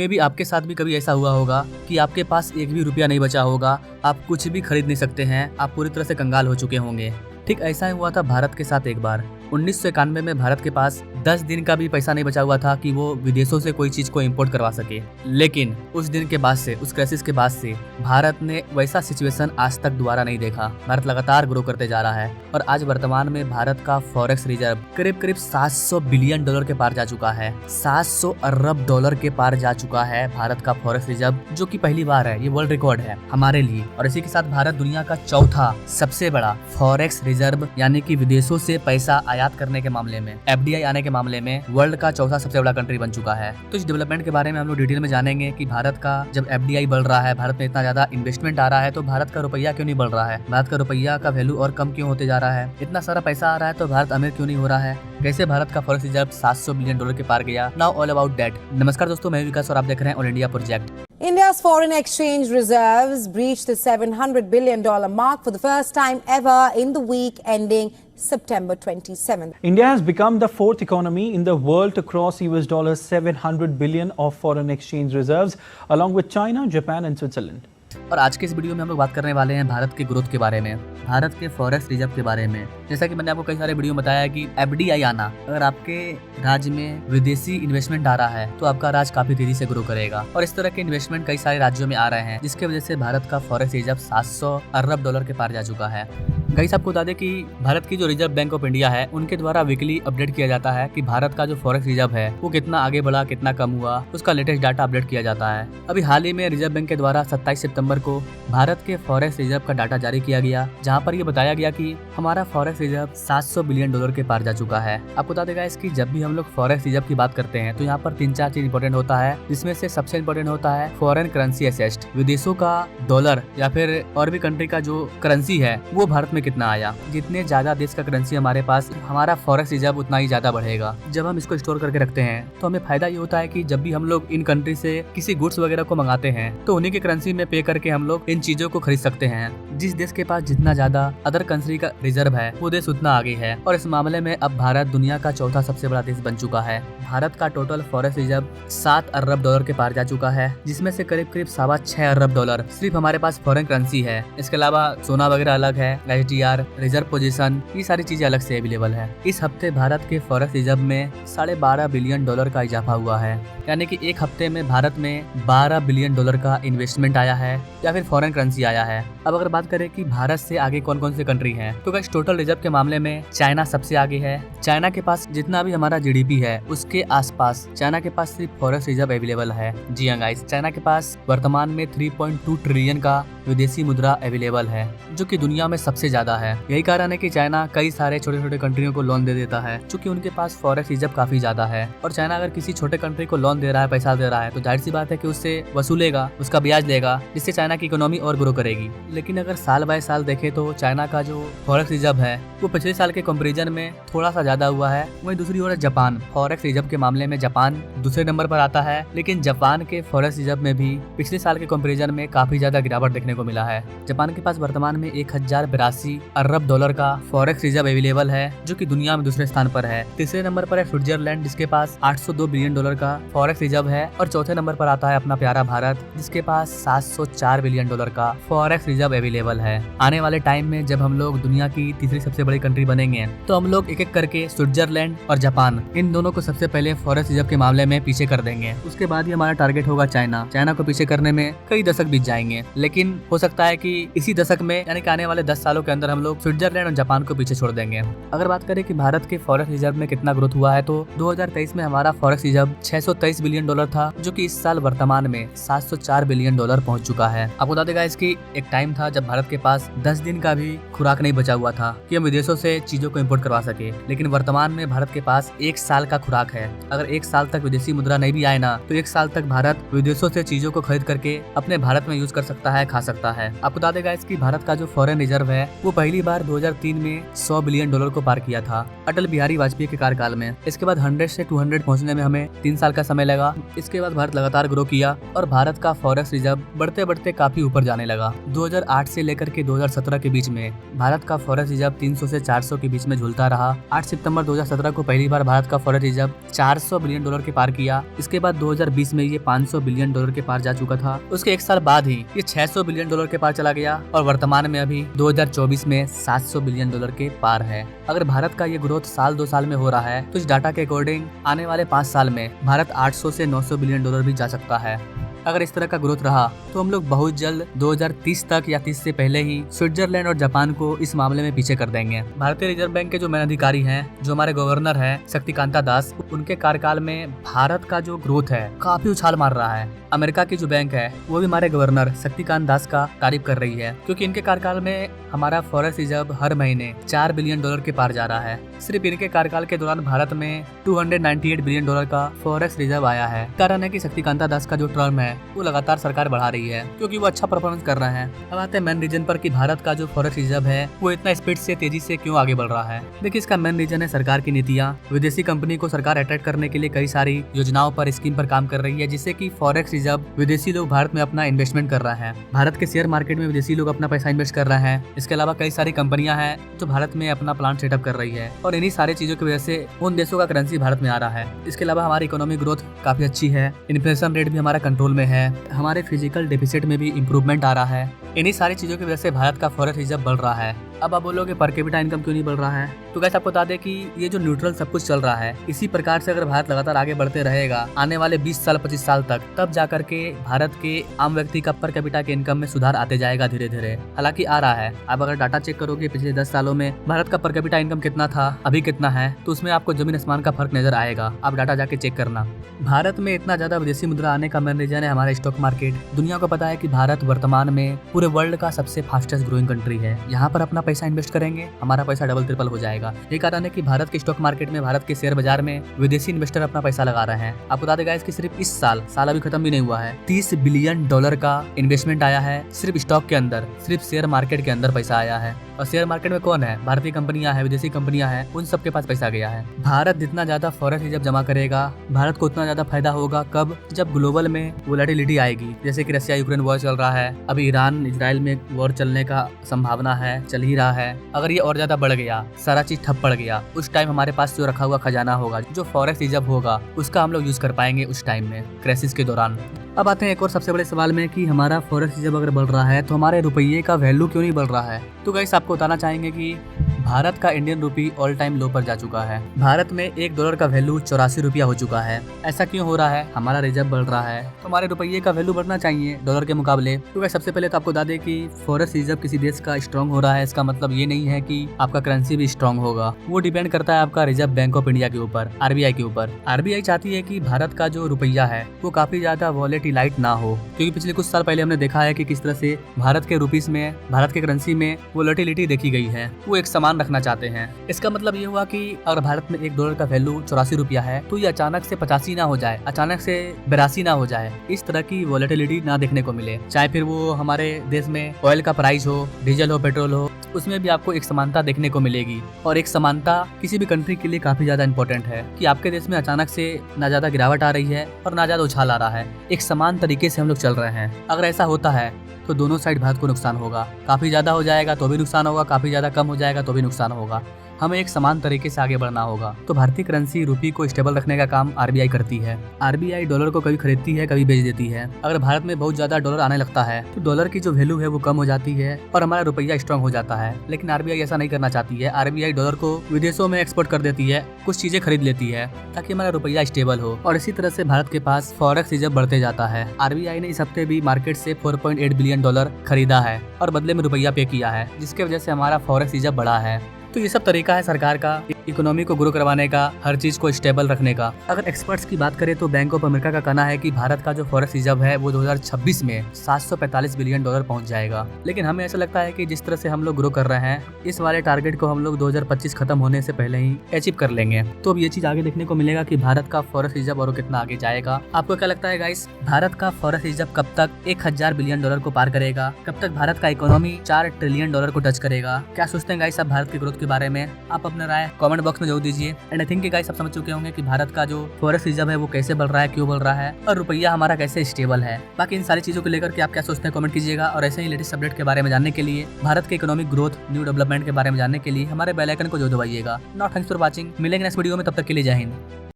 मे भी आपके साथ भी कभी ऐसा हुआ होगा कि आपके पास एक भी रुपया नहीं बचा होगा, आप कुछ भी खरीद नहीं सकते हैं, आप पूरी तरह से कंगाल हो चुके होंगे। ठीक ऐसा ही हुआ था भारत के साथ एक बार। 1991 में भारत के पास 10 दिन का भी पैसा नहीं बचा हुआ था कि वो विदेशों से कोई चीज को इंपोर्ट करवा सके। लेकिन उस दिन के बाद से, उस क्राइसिस के बाद से भारत ने वैसा सिचुएशन आज तक दोबारा नहीं देखा। भारत लगातार ग्रो करते जा रहा है और आज वर्तमान में भारत का फॉरेक्स रिजर्व करीब करीब 700 बिलियन डॉलर के पार जा चुका है। 700 अरब डॉलर के पार जा चुका है भारत का फॉरेक्स रिजर्व, जो कि पहली बार है। ये वर्ल्ड रिकॉर्ड है हमारे लिए। और इसी के साथ भारत दुनिया का चौथा सबसे बड़ा फॉरेक्स रिजर्व यानी कि विदेशों से पैसा आयात करने के मामले में, एफडीआई आने के मामले में वर्ल्ड का चौथा सबसे बड़ा कंट्री बन चुका है। तो इस डेवलपमेंट के बारे में हम लोग डिटेल में जानेंगे कि भारत का जब एफडीआई बढ़ रहा है, भारत में इतना ज्यादा इन्वेस्टमेंट आ रहा है, तो भारत का रुपया क्यों नहीं बढ़ रहा है, भारत का रुपया का वैल्यू और कम क्यों होते जा रहा है, इतना सारा पैसा आ रहा है तो भारत अमीर क्यों नहीं हो रहा है, कैसे भारत का फॉरेक्स रिजर्व 700 बिलियन डॉलर के पार गया। Now all about that. नमस्कार दोस्तों, मैं विकास और आप देख रहे हैं all India project. India's foreign exchange reserves breached the $700 billion mark for the first time ever in the week ending September 27th. India has become the fourth economy in the world to cross $700 billion of foreign exchange reserves, along with China, Japan and Switzerland. और आज के इस video में हम लोग बात करने वाले हैं भारत के ग्रोथ के बारे में, भारत के फॉरेक्स रिजर्व के बारे में। जैसा कि मैंने आपको कई सारे वीडियो में बताया कि एफडीआई आना, अगर आपके राज्य में विदेशी इन्वेस्टमेंट आ रहा है तो आपका राज्य काफी तेजी से ग्रो करेगा। और इस तरह के इन्वेस्टमेंट कई सारे राज्यों में आ रहे हैं, जिसकी वजह से भारत का फॉरेक्स रिजर्व 700 अरब डॉलर के पार जा चुका है। कई आपको बता दें कि भारत की जो रिजर्व बैंक ऑफ इंडिया है, उनके द्वारा वीकली अपडेट किया जाता है कि भारत का जो फॉरेक्स रिजर्व है वो कितना आगे बढ़ा, कितना कम हुआ, उसका लेटेस्ट डाटा अपडेट किया जाता है। अभी हाल ही में रिजर्व बैंक के द्वारा 27 सितंबर को भारत के फॉरेक्स रिजर्व का डाटा जारी किया गया, जहां पर ये बताया गया कि हमारा फॉरेक्स रिजर्व 700 बिलियन डॉलर के पार जा चुका है। आपको बता देगा इसकी जब भी हम लोग फॉरेक्स रिजर्व की बात करते हैं तो यहाँ पर 3-4 चीज इंपॉर्टेंट होता है, जिसमें से सबसे इंपॉर्टेंट होता है फॉरेन करेंसी एसेट, विदेशों का डॉलर या फिर और भी कंट्री का जो करेंसी है वो भारत में कितना आया। जितने ज्यादा देश का करेंसी हमारे पास, हमारा फॉरेक्स रिजर्व उतना ही ज्यादा बढ़ेगा। जब हम इसको स्टोर करके रखते हैं तो हमें फायदा ये होता है कि जब भी हम लोग इन कंट्री से किसी गुड्स वगैरह को मंगाते हैं तो उन्हीं के करेंसी में पे करके हम लोग इन चीजों को खरीद सकते हैं। जिस देश के पास जितना ज्यादा अदर कंट्री का रिजर्व है वो देश उतना आगे है। और इस मामले में अब भारत दुनिया का चौथा सबसे बड़ा देश बन चुका है। भारत का टोटल फॉरेक्स रिजर्व 7 अरब डॉलर के पार जा चुका है, जिसमें से करीब करीब 6.25 अरब डॉलर सिर्फ हमारे पास फॉरेन करेंसी है। इसके अलावा सोना वगैरह अलग है, एसडीआर, रिजर्व पोजीशन, ये सारी चीजें अलग से अवेलेबल है। इस हफ्ते भारत के फॉरेक्स रिजर्व में 12.5 बिलियन डॉलर का इजाफा हुआ है, यानी कि एक हफ्ते में भारत में 12 बिलियन डॉलर का इन्वेस्टमेंट आया है या फिर फॉरेन करेंसी आया है। अब अगर बात करें कि भारत से आगे कौन कौन से कंट्री हैं, तो गाइस टोटल रिजर्व के मामले में चाइना सबसे आगे है। चाइना के पास जितना भी हमारा जीडीपी है उसके आसपास चाइना के पास सिर्फ फॉरेक्स रिजर्व अवेलेबल है। जी हाँ गाइस, चाइना के पास वर्तमान में 3.2 ट्रिलियन का विदेशी मुद्रा अवेलेबल है, जो कि दुनिया में सबसे ज्यादा है। यही कारण है कि चाइना कई सारे छोटे छोटे कंट्रियों को लोन दे देता है, क्योंकि उनके पास फॉरेक्स रिजर्व काफी ज्यादा है। और चाइना अगर किसी छोटे कंट्री को लोन दे रहा है, पैसा दे रहा है, तो जाहिर सी बात है कि उससे वसूलेगा, उसका ब्याज लेगा, जिससे चाइना की इकोनॉमी और ग्रो करेगी। लेकिन अगर साल बाय साल देखे तो चाइना का जो फॉरेक्स रिजर्व है वो पिछले साल के कंपैरिजन में थोड़ा सा ज्यादा हुआ है। वहीं दूसरी ओर जापान, फॉरेक्स रिजर्व के मामले में जापान दूसरे नंबर पर आता है, लेकिन जापान के फॉरेक्स रिजर्व में भी पिछले साल के कंपैरिजन में काफी ज्यादा गिरावट देखने को मिला है। जापान के पास वर्तमान में 1082 अरब डॉलर का फॉरेक्स रिजर्व अवेलेबल है, जो कि दुनिया में दूसरे स्थान पर है। तीसरे नंबर पर है स्विट्जरलैंड, जिसके पास 802 बिलियन डॉलर का फॉरेक्स रिजर्व है। और चौथे नंबर पर आता है अपना प्यारा भारत, जिसके पास 704 बिलियन डॉलर का फॉरेक्स रिजर्व अवेलेबल है। आने वाले टाइम में जब हम लोग दुनिया की तीसरी सबसे बड़ी कंट्री बनेंगे तो हम लोग एक एक करके स्विट्जरलैंड और जापान, इन दोनों को सबसे पहले फॉरेक्स रिजर्व के मामले में पीछे कर देंगे। उसके बाद ही हमारा टारगेट होगा चाइना। चाइना को पीछे करने में कई दशक बीत जाएंगे, लेकिन हो सकता है कि इसी दशक में यानी कि आने वाले 10 सालों के अंदर हम लोग स्विट्जरलैंड और जापान को पीछे छोड़ देंगे। अगर बात करें कि भारत के फॉरेक्स रिजर्व में कितना ग्रोथ हुआ है, तो 2023 में हमारा फॉरेक्स रिजर्व 623 बिलियन डॉलर था, जो कि इस साल वर्तमान में 704 बिलियन डॉलर पहुंच चुका है। आपको बता देगा इसकी एक टाइम था जब भारत के पास 10 दिन का भी खुराक नहीं बचा हुआ था कि हम विदेशों से चीजों को इंपोर्ट करवा सके, लेकिन वर्तमान में भारत के पास 1 साल का खुराक है। अगर 1 साल तक विदेशी मुद्रा नहीं भी आए ना, तो 1 साल तक भारत विदेशों से चीजों को खरीद करके अपने भारत में यूज कर सकता है, खा सकता है। आपको बता देगा इसकी भारत का जो फॉरेन रिजर्व है वो पहली बार 2003 में $100 बिलियन को पार किया था अटल बिहारी वाजपेयी के कार्यकाल में। इसके बाद 100 से 200 पहुंचने में हमें 3 साल का समय लगा। इसके बाद भारत लगातार ग्रो किया और भारत का फॉरेक्स रिजर्व बढ़ते बढ़ते काफी ऊपर जाने लगा। 2008 से लेकर के 2017 के बीच में भारत का फॉरेक्स रिजर्व 300 से 400 के बीच में झूलता रहा। 8 सितंबर 2017 को पहली बार भारत का फॉरेक्स रिजर्व $400 बिलियन के पार किया। इसके बाद 2020 में ये $500 बिलियन के पार जा चुका था। उसके एक साल बाद ही ये $600 बिलियन के पार चला गया और वर्तमान में अभी 2024 में $700 बिलियन के पार है। अगर भारत का ये ग्रोथ साल 2 साल में हो रहा है तो इस डाटा के अकॉर्डिंग आने वाले 5 साल में भारत 800 से $900 बिलियन भी जा सकता है। अगर इस तरह का ग्रोथ रहा तो हम लोग बहुत जल्द 2030 तक या 30 से पहले ही स्विट्जरलैंड और जापान को इस मामले में पीछे कर देंगे। भारतीय रिजर्व बैंक के जो मेन अधिकारी हैं, जो हमारे गवर्नर हैं शक्तिकांता दास, उनके कार्यकाल में भारत का जो ग्रोथ है काफी उछाल मार रहा है। अमेरिका की जो बैंक है वो भी हमारे गवर्नर शक्तिकांत दास का तारीफ कर रही है, क्योंकि इनके कार्यकाल में हमारा फॉरेक्स रिजर्व हर महीने $4 बिलियन के पार जा रहा है। सिर्फ इनके कार्यकाल के दौरान भारत में $298 बिलियन का फॉरेक्स रिजर्व आया है। कारण है कि शक्तिकांता दास का जो टर्म है वो लगातार सरकार बढ़ा रही है, क्योंकि वो अच्छा परफॉर्मेंस कर रहे हैं। अब आते हैं मेन रीजन पर कि भारत का जो फॉरेक्स रिजर्व है वो इतना स्पीड से तेजी से क्यों आगे बढ़ रहा है। देखिए, इसका मेन रीजन है सरकार की नीतियाँ। विदेशी कंपनी को सरकार अट्रैक्ट करने के लिए कई सारी योजनाओं पर, स्कीम पर काम कर रही है, जिससे कि फॉरेक्स रिजर्व विदेशी लोग भारत में अपना इन्वेस्टमेंट कर रहे हैं। भारत के शेयर मार्केट में विदेशी लोग अपना पैसा इन्वेस्ट कर रहे हैं। इसके अलावा कई सारी कंपनियां हैं जो भारत में अपना प्लांट सेटअप कर रही है और इन्हीं सारी चीजों की वजह से उन देशों का करेंसी भारत में आ रहा है। इसके अलावा हमारी इकोनॉमिक ग्रोथ काफी अच्छी है, इन्फ्लेशन रेट भी हमारा कंट्रोल में है, हमारे फिजिकल डेफिसिट में भी इम्प्रूवमेंट आ रहा है। इन्हीं सारी चीजों की वजह से भारत का फॉरेक्स रिजर्व बढ़ रहा है। अब आप बोलोगे पर कैपिटा इनकम क्यों नहीं बढ़ रहा है? तो गाइस, आपको बता दें कि ये जो न्यूट्रल सब कुछ चल रहा है, इसी प्रकार से अगर भारत लगातार आगे बढ़ते रहेगा आने वाले 20 साल 25 साल तक, तब जाकर के भारत के आम व्यक्ति का पर कैपिटा के इनकम में सुधार आते जाएगा धीरे धीरे। हालांकि आ रहा है। आप अगर डाटा चेक करोगे पिछले 10 सालों में भारत का पर कैपिटा इनकम कितना था, अभी कितना है, तो उसमें आपको जमीन आसमान का फर्क नजर आएगा। आप डाटा जाके चेक करना। भारत में इतना ज्यादा विदेशी मुद्रा आने का मेन रीजन है हमारा स्टॉक मार्केट। दुनिया को पता है कि भारत वर्तमान में पूरे वर्ल्ड का सबसे फास्टेस्ट ग्रोइंग कंट्री है। यहाँ पर अपना पैसा इन्वेस्ट करेंगे, हमारा पैसा डबल ट्रिपल हो जाएगा। ये कारण है कि भारत के स्टॉक मार्केट में, भारत के शेयर बाजार में विदेशी इन्वेस्टर अपना पैसा लगा रहे हैं। आपको बता देगा इसकी सिर्फ इस साल अभी खत्म भी नहीं हुआ है, $30 बिलियन का इन्वेस्टमेंट आया है सिर्फ स्टॉक के अंदर, सिर्फ शेयर मार्केट के अंदर पैसा आया है। और शेयर मार्केट में कौन है? भारतीय कंपनियां हैं, विदेशी कंपनियां हैं, उन सबके पास पैसा गया है। भारत जितना ज्यादा फॉरेक्स रिजर्व जमा करेगा, भारत को उतना ज्यादा फायदा होगा। कब? जब ग्लोबल में वोलेटिलिटी आएगी। जैसे कि रशिया यूक्रेन वॉर चल रहा है, अभी ईरान इजराइल में वॉर चलने का संभावना है, चल ही रहा है। अगर ये और ज्यादा बढ़ गया, सारा चीज ठप पड़ गया, उस टाइम हमारे पास जो रखा हुआ खजाना होगा, जो फॉरेक्स रिजर्व होगा, उसका हम लोग यूज कर पाएंगे उस टाइम में, क्राइसिस के दौरान। अब आते हैं एक और सबसे बड़े सवाल में कि हमारा फॉरेक्स रिजर्व अगर बढ़ रहा है तो हमारे रुपये का वैल्यू क्यों नहीं बढ़ रहा है। तो गाइस, आपको बताना चाहेंगे कि भारत का इंडियन रूपी ऑल टाइम लो पर जा चुका है। भारत में $1 का वैल्यू 84 रुपया हो चुका है। ऐसा क्यों हो रहा है? हमारा रिजर्व बढ़ रहा है तो हमारे रुपये का वैल्यू बढ़ना चाहिए डॉलर के मुकाबले। तो गाइस, सबसे पहले तो आपको बता दें कि फॉरेक्स रिजर्व किसी देश का स्ट्रांग हो रहा है, इसका मतलब ये नहीं है कि आपका करेंसी भी स्ट्रांग होगा। वो डिपेंड करता है आपका रिजर्व बैंक ऑफ इंडिया के ऊपर, RBI के ऊपर। RBI चाहती है कि भारत का जो रुपया है वो काफी ज्यादा वॉलेटिलाइट ना हो, क्योंकि पिछले कुछ साल पहले हमने देखा है कि किस तरह से भारत के रुपीस में, भारत के करेंसी में वॉलेटिलिटी देखी गई है। वो एक समान रखना चाहते हैं। इसका मतलब ये हुआ कि अगर भारत में $1 का वैल्यू 84 रुपया है तो ये अचानक से 85 ना हो जाए, अचानक से 82 ना हो जाए। इस तरह की वॉलेटिलिटी ना देखने को मिले। चाहे फिर वो हमारे देश में ऑयल का प्राइस हो, डीजल हो, पेट्रोल हो, उसमें भी आपको एक समानता देखने को मिलेगी। और एक समानता किसी भी कंट्री के लिए काफी ज्यादा इंपॉर्टेंट है कि आपके देश में अचानक से ना ज्यादा गिरावट आ रही है और ना ज्यादा उछाल आ रहा है। एक समान तरीके से हम लोग चल रहे हैं। अगर ऐसा होता है तो दोनों साइड भारत को नुकसान होगा। काफी ज्यादा हो जाएगा तो भी नुकसान होगा, काफी ज्यादा कम हो जाएगा तो भी नुकसान होगा। हमें एक समान तरीके से आगे बढ़ना होगा। तो भारतीय करेंसी रुपये को स्टेबल रखने का काम RBI करती है। RBI डॉलर को कभी खरीदती है, कभी बेच देती है। अगर भारत में बहुत ज्यादा डॉलर आने लगता है तो डॉलर की जो वैल्यू है वो कम हो जाती है और हमारा रुपया स्ट्रांग हो जाता है। लेकिन RBI ऐसा नहीं करना चाहती है। RBI डॉलर को विदेशों में एक्सपोर्ट कर देती है, कुछ चीजें खरीद लेती है ताकि हमारा रुपया स्टेबल हो। और इसी तरह से भारत के पास फॉरेक्स रिजर्व बढ़ते जाता है। RBI ने इस हफ्ते भी मार्केट से $4.8 बिलियन खरीदा है और बदले में रुपया पे किया है, जिसकी वजह से हमारा फॉरेक्स रिजर्व बढ़ा है। तो ये सब तरीका है सरकार का इकोनॉमी को ग्रो करवाने का, हर चीज को स्टेबल रखने का। अगर एक्सपर्ट्स की बात करें तो बैंक ऑफ अमेरिका का कहना है कि भारत का जो फॉरेस्ट रिजर्व है वो 2026 में $745 बिलियन पहुंच जाएगा। लेकिन हमें ऐसा लगता है कि जिस तरह से हम लोग ग्रो कर रहे हैं, इस वाले टारगेट को हम लोग 2025 खत्म होने से पहले ही अचीव कर लेंगे। तो अब ये चीज आगे देखने को मिलेगा कि भारत का फॉरेस्ट रिजर्व और कितना आगे जाएगा। आपको क्या लगता है गाइस, भारत का फॉरेस्ट रिजर्व कब तक $1000 बिलियन को पार करेगा? कब तक भारत का इकोनॉमी $4 ट्रिलियन को टच करेगा? क्या सोचते हैं गाइस आप भारत की ग्रोथ के बारे में? आप अपना राय कमेंट बॉक्स में जरूर दीजिए। एंड आई थिंक गाइस आप समझ चुके होंगे कि भारत का जो फॉरेस्ट रिजर्व है वो कैसे बढ़ रहा है, क्यों बढ़ रहा है और रुपया हमारा कैसे स्टेबल है। बाकी इन सारी चीजों को लेकर के आप क्या सोचते हैं कमेंट कीजिएगा। और ऐसे ही लेटेस्ट अपडेट के बारे में जानने के लिए, भारत के इकोनॉमिक ग्रोथ, न्यू डेवलपमेंट के बारे में जानने के लिए हमारे बेल आइकन को जो दबाइएगा। Not thanks for watching. मिलेंगे नेक्स्ट वीडियो में, तब तक के लिए जय हिंद।